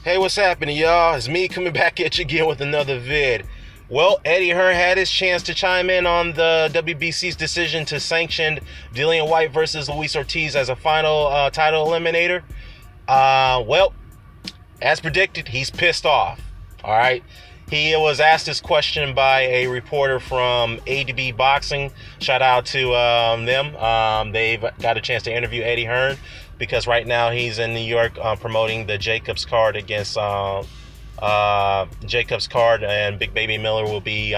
Hey, what's happening, y'all? It's me coming back at you again with another vid. Well, Eddie Hearn had his chance to chime in on the WBC's decision to sanction Dillian Whyte versus Whyte-Ortiz as a final title eliminator. Well, as predicted, he's pissed off. All right. He was asked this question by a reporter from ADB Boxing. Shout out to them. They've got a chance to interview Eddie Hearn because right now he's in New York promoting the Jacobs card against Jacobs card, and Big Baby Miller will be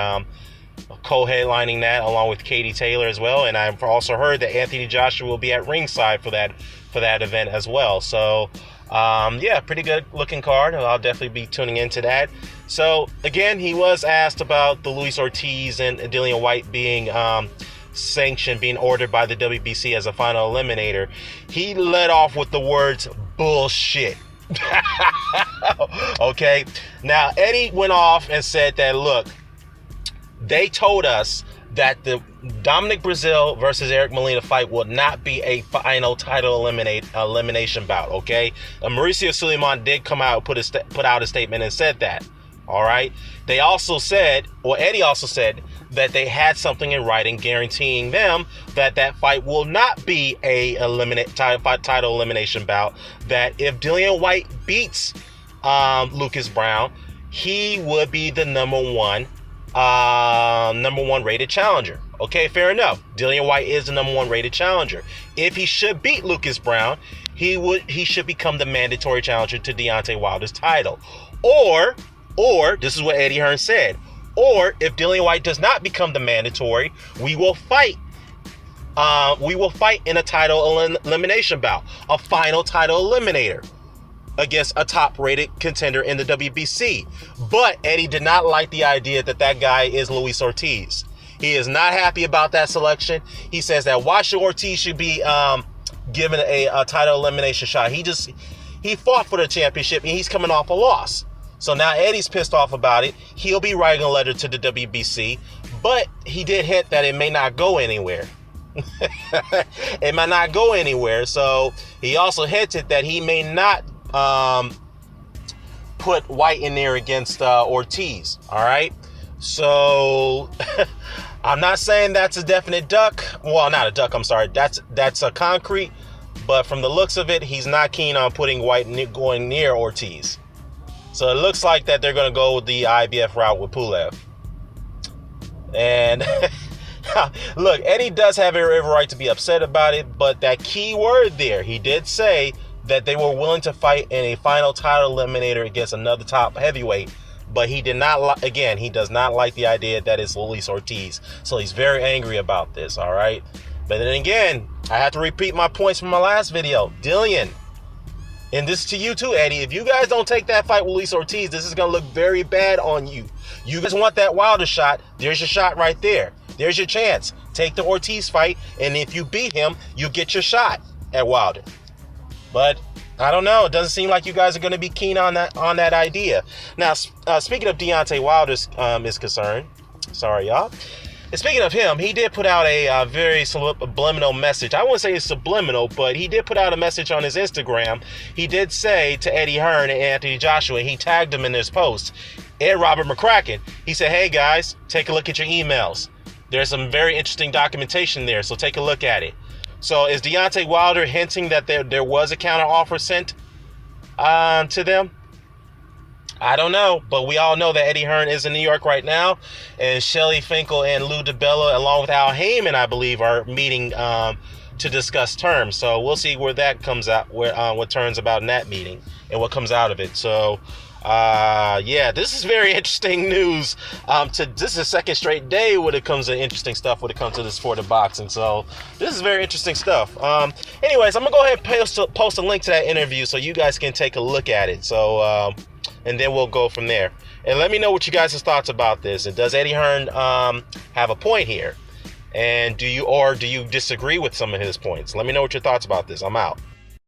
co-headlining that along with Katie Taylor as well. And I've also heard that Anthony Joshua will be at ringside for that event as well. So yeah, pretty good looking card. I'll definitely be tuning into that. So again, he was asked about the Whyte-Ortiz and Dillian Whyte being sanctioned, being ordered by the WBC as a final eliminator. He led off with the words bullshit. Okay, now Eddie went off and said that, look, they told us that the Dominic Breazeale versus Eric Molina fight will not be a final title elimination bout. Okay, Mauricio Suleiman did come out and put out a statement and said that. All right. They also said, or Eddie also said, that they had something in writing guaranteeing them that that fight will not be a title elimination bout. That if Dillian Whyte beats Lucas Browne, he would be the number one rated challenger. Okay, fair enough. Dillian Whyte is the number one rated challenger. If he should beat Lucas Browne, he should become the mandatory challenger to Deontay Wilder's title. Or this is what Eddie Hearn said. Or if Dillian Whyte does not become the mandatory, we will fight. We will fight in a title elimination bout, a final title eliminator against a top-rated contender in the WBC. But Eddie did not like the idea that that guy is Luis-Ortiz. He is not happy about that selection. He says that Whyte-Ortiz should be given a title elimination shot. He fought for the championship and he's coming off a loss. So now Eddie's pissed off about it. He'll be writing a letter to the WBC, but he did hint that it may not go anywhere. It might not go anywhere. So he also hinted that he may not put Whyte in there against Ortiz. All right. So I'm not saying that's a definite duck. Well, not a duck. I'm sorry. That's a concrete. But from the looks of it, he's not keen on putting Whyte going near Ortiz. So it looks like that they're going to go with the IBF route with Pulev. And look, Eddie does have every right to be upset about it, but that key word there, he did say that they were willing to fight in a final title eliminator against another top heavyweight, but he did not, again, he does not like the idea that it's Luis-Ortiz. So he's very angry about this, all right? But then again, I have to repeat my points from my last video. Dillian, and this is to you too, Eddie. If you guys don't take that fight with Luis-Ortiz, this is going to look very bad on you. You guys want that Wilder shot. There's your shot right there. There's your chance. Take the Ortiz fight, and if you beat him, you get your shot at Wilder. But I don't know. It doesn't seem like you guys are going to be keen on that idea. Now, speaking of Deontay Wilder is concerned, sorry, y'all. And speaking of him, he did put out a very subliminal message. I wouldn't say it's subliminal, but he did put out a message on his Instagram. He did say to Eddie Hearn and Anthony Joshua, he tagged them in his post, and Robert McCracken. He said, hey guys, take a look at your emails. There's some very interesting documentation there, so take a look at it. So is Deontay Wilder hinting that there was a counter offer sent to them? I don't know, but we all know that Eddie Hearn is in New York right now, and Shelly Finkel and Lou DiBella, along with Al Heyman, I believe, are meeting to discuss terms. So we'll see where that comes out, what turns about in that meeting, and what comes out of it. So, yeah, this is very interesting news. This is the second straight day when it comes to interesting stuff when it comes to the sport of boxing. So this is very interesting stuff. Anyways, I'm gonna go ahead and post a link to that interview so you guys can take a look at it. So. And then we'll go from there. And let me know what you guys' thoughts about this. And does Eddie Hearn have a point here? And do you disagree with some of his points? Let me know what your thoughts about this. I'm out.